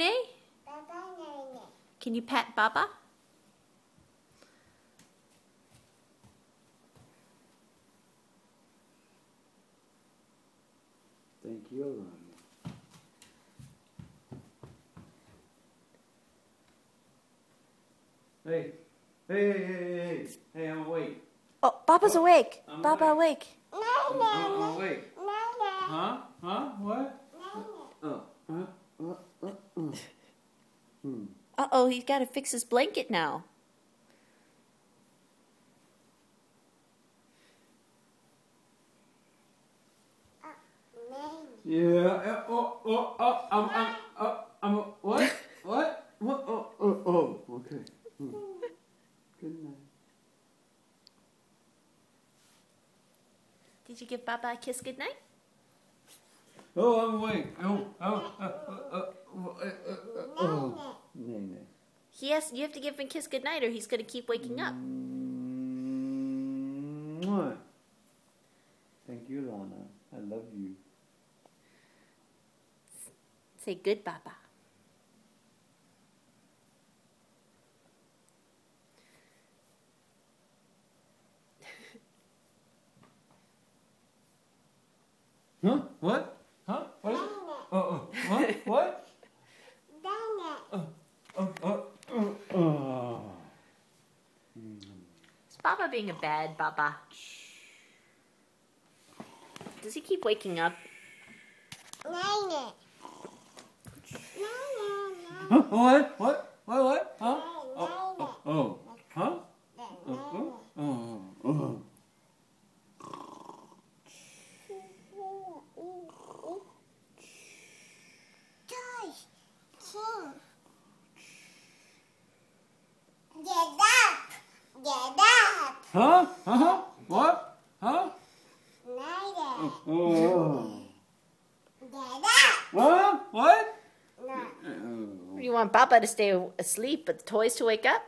Nene? Can you pet Baba? Thank you, Lana. Hey, I'm awake. Oh, Baba's awake. I'm Baba awake. I'm awake. Huh? What? Uh-oh, he's got to fix his blanket now. Yeah. I'm what? What? Okay. Good night. Did you give Baba a kiss goodnight? Oh, I'm awake. Nene. You have to give him a kiss goodnight or he's going to keep waking up. Mwah. Thank you, Lana. I love you. Say good, Baba. Huh? What? Huh? What is it? What? Is Baba being a bad Baba? Does he keep waking up? What? Huh? Huh? Huh? What? Huh? What? You want Baba to stay asleep but the toys to wake up?